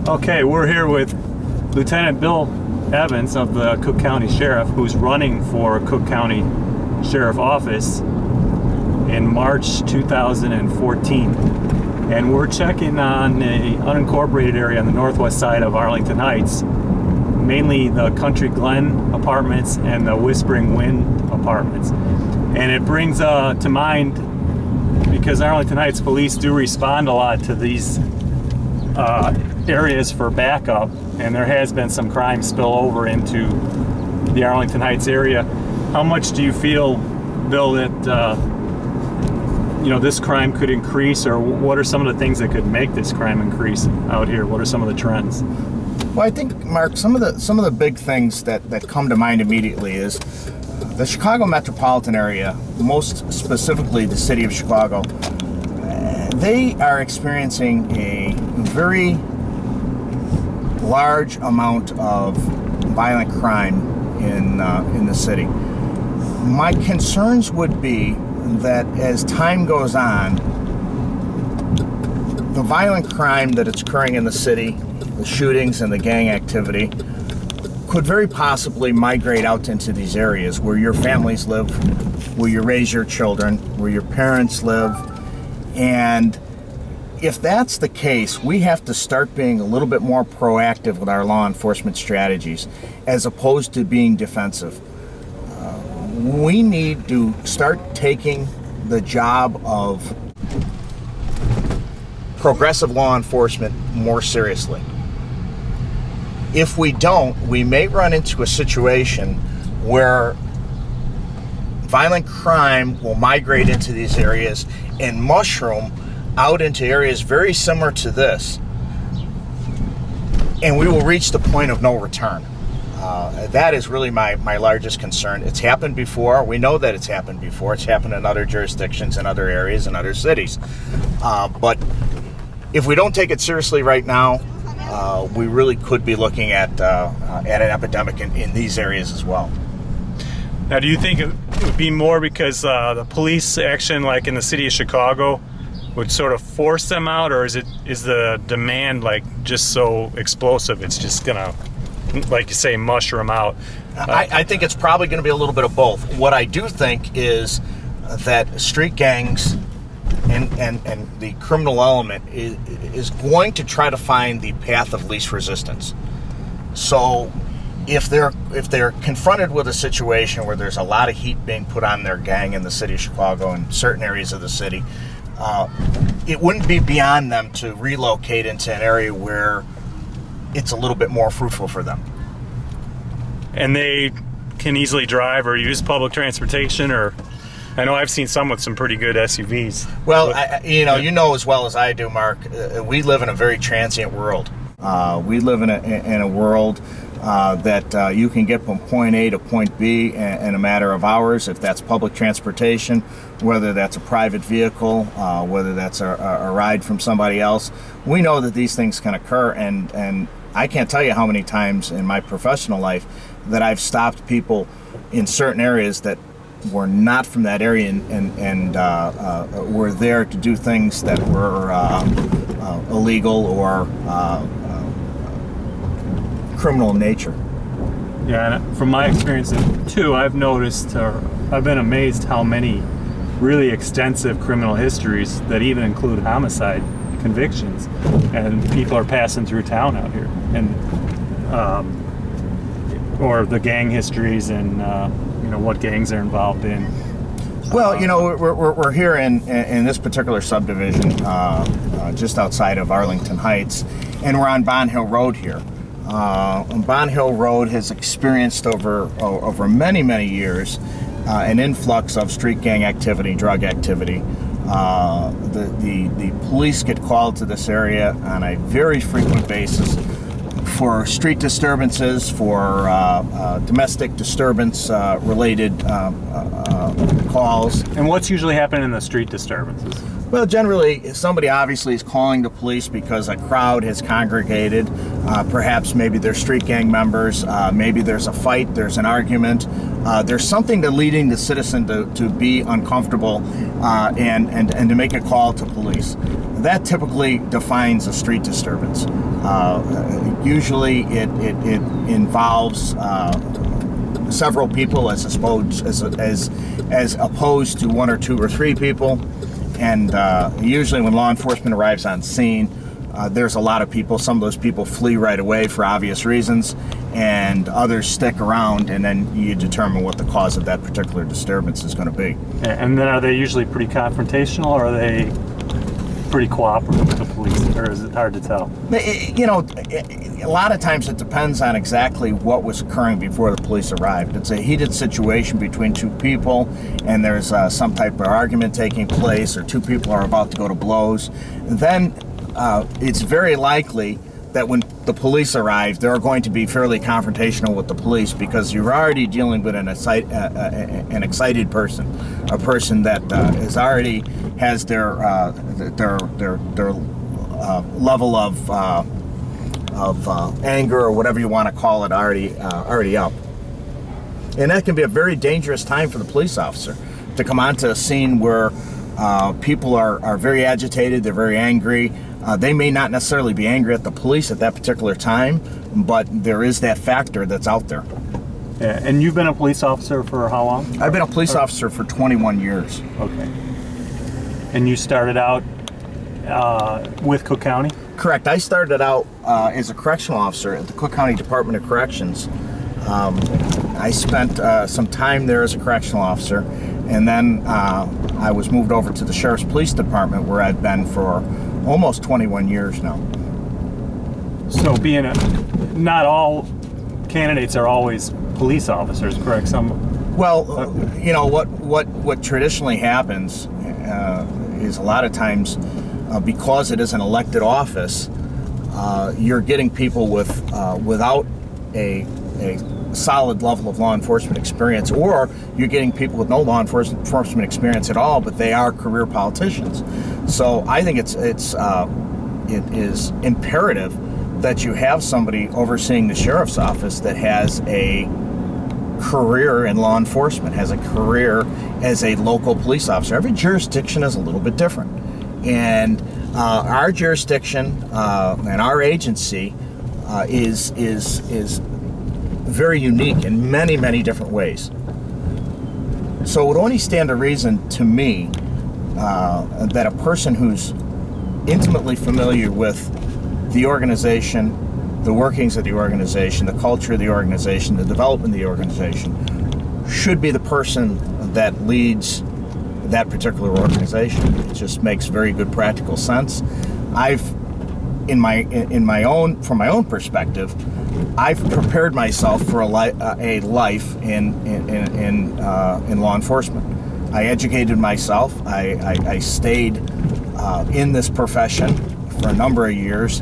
Okay, we're here with Lieutenant Bill Evans of the Cook County Sheriff, who's running for Cook County Sheriff office in March 2014. And we're checking on an unincorporated area on the northwest side of Arlington Heights, mainly the Country Glen apartments and the Whispering Wind apartments. And it brings to mind, because Arlington Heights police do respond a lot to these areas for backup, and there has been some crime spill over into the Arlington Heights area. How much do you feel, Bill, that this crime could increase, or what are some of the things that could make this crime increase out here? What are some of the trends? Well, I think, Mark, some of the big things that come to mind immediately is the Chicago metropolitan area, most specifically the city of Chicago. They are experiencing a very large amount of violent crime in the city. My concerns would be that as time goes on, the violent crime that is occurring in the city, the shootings and the gang activity, could very possibly migrate out into these areas where your families live, where you raise your children, where your parents live. And if that's the case, we have to start being a little bit more proactive with our law enforcement strategies as opposed to being defensive. We need to start taking the job of progressive law enforcement more seriously. If we don't, we may run into a situation where violent crime will migrate into these areas and mushroom out into areas very similar to this, and we will reach the point of no return. That is really my largest concern. It's happened before. We know that it's happened before. It's happened in other jurisdictions, in other areas, in other cities. But if we don't take it seriously right now, we really could be looking at an epidemic in these areas as well. Now, do you think it would be more because the police action, like in the city of Chicago, would sort of force them out, or is the demand just so explosive it's just gonna, like you say, mushroom out? I think it's probably going to be a little bit of both. What I do think is that street gangs and the criminal element is going to try to find the path of least resistance. So if they're confronted with a situation where there's a lot of heat being put on their gang in the city of Chicago and certain areas of the city, it wouldn't be beyond them to relocate into an area where it's a little bit more fruitful for them. And they can easily drive or use public transportation, or I know I've seen some with some pretty good SUVs. Well, you know as well as I do, Mark, we live in a very transient world. We live in a world that you can get from point A to point B in a matter of hours, if that's public transportation, whether that's a private vehicle, whether that's a ride from somebody else. We know that these things can occur, and I can't tell you how many times in my professional life that I've stopped people in certain areas that were not from that area and were there to do things that were illegal or criminal in nature. Yeah, and from my experience too, I've noticed, or I've been amazed how many really extensive criminal histories that even include homicide convictions, and people are passing through town out here, and or the gang histories and what gangs they're involved in. Well, we're here in this particular subdivision, just outside of Arlington Heights, and we're on Bond Hill Road here. Bond Hill Road has experienced over many years an influx of street gang activity, drug activity. The police get called to this area on a very frequent basis for street disturbances, for domestic disturbance related calls. And what's usually happening in the street disturbances? Well, generally, somebody obviously is calling the police because a crowd has congregated. Perhaps maybe they're street gang members. Maybe there's a fight, there's an argument. There's something to leading the citizen to be uncomfortable and to make a call to police. that typically defines a street disturbance. Usually it involves several people as opposed to one or two or three people. And usually when law enforcement arrives on scene, there's a lot of people. Some of those people flee right away for obvious reasons, and others stick around, and then you determine what the cause of that particular disturbance is going to be. And then are they usually pretty confrontational, or are they pretty cooperative with the police, or is it hard to tell? You know, a lot of times it depends on exactly what was occurring before the police arrived. It's a heated situation between two people, and there's some type of argument taking place, or two people are about to go to blows. Then it's very likely that when the police arrive, they're going to be fairly confrontational with the police, because you're already dealing with an excited person, a person that is already has their level of anger, or whatever you want to call it, already up. And that can be a very dangerous time for the police officer to come onto a scene where people are very agitated, they're very angry. They may not necessarily be angry at the police at that particular time, but there is that factor that's out there. Yeah, and you've been a police officer for how long? I've been a police officer for 21 years. Okay. And you started out with Cook County? Correct. I started out as a correctional officer at the Cook County Department of Corrections. I spent some time there as a correctional officer, and then I was moved over to the Sheriff's Police Department, where I've been for almost 21 years now. So not all candidates are always police officers, correct? Well, you know, what traditionally happens is a lot of times, because it is an elected office, you're getting people without a solid level of law enforcement experience, or you're getting people with no law enforcement experience at all, but they are career politicians. So I think it is imperative that you have somebody overseeing the sheriff's office that has a career in law enforcement, has a career as a local police officer. Every jurisdiction is a little bit different, and our jurisdiction and our agency is very unique in many, many different ways. So it would only stand to reason to me that a person who's intimately familiar with the organization, the workings of the organization, the culture of the organization, the development of the organization, should be the person that leads that particular organization. It just makes very good practical sense. From my own perspective, I've prepared myself for a life in law enforcement. I educated myself. I stayed in this profession for a number of years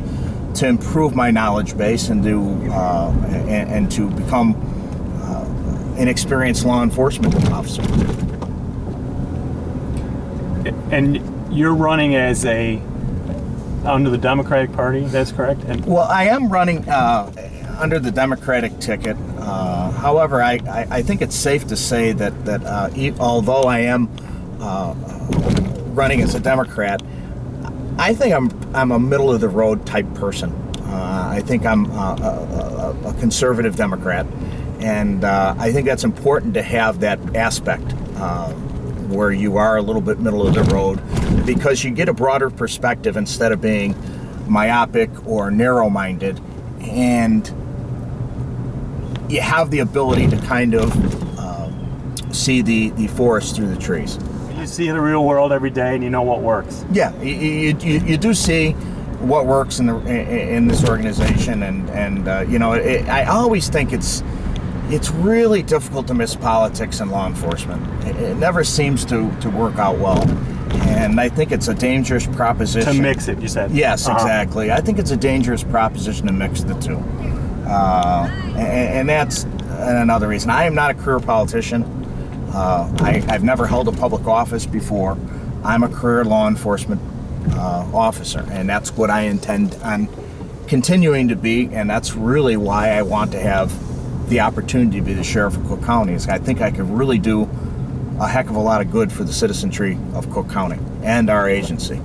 to improve my knowledge base and to become an experienced law enforcement officer. And you're running as under the Democratic Party, that's correct? Well, I am running under the Democratic ticket. However, I think it's safe to say that although I am running as a Democrat, I think I'm a middle of the road type person. I think I'm a conservative Democrat, and I think that's important to have that aspect where you are a little bit middle of the road, because you get a broader perspective instead of being myopic or narrow-minded, and you have the ability to kind of see the forest through the trees. You see the real world every day, and you know what works. Yeah, you do see what works in this organization, and you know, I always think it's really difficult to miss politics in law enforcement. It never seems to work out well, and I think it's a dangerous proposition. To mix it, you said? Yes, exactly. I think it's a dangerous proposition to mix the two, and that's another reason. I am not a career politician. I've never held a public office before. I'm a career law enforcement officer, and that's what I intend on continuing to be, and that's really why I want to have the opportunity to be the sheriff of Cook County. I think I could really do a heck of a lot of good for the citizenry of Cook County and our agency.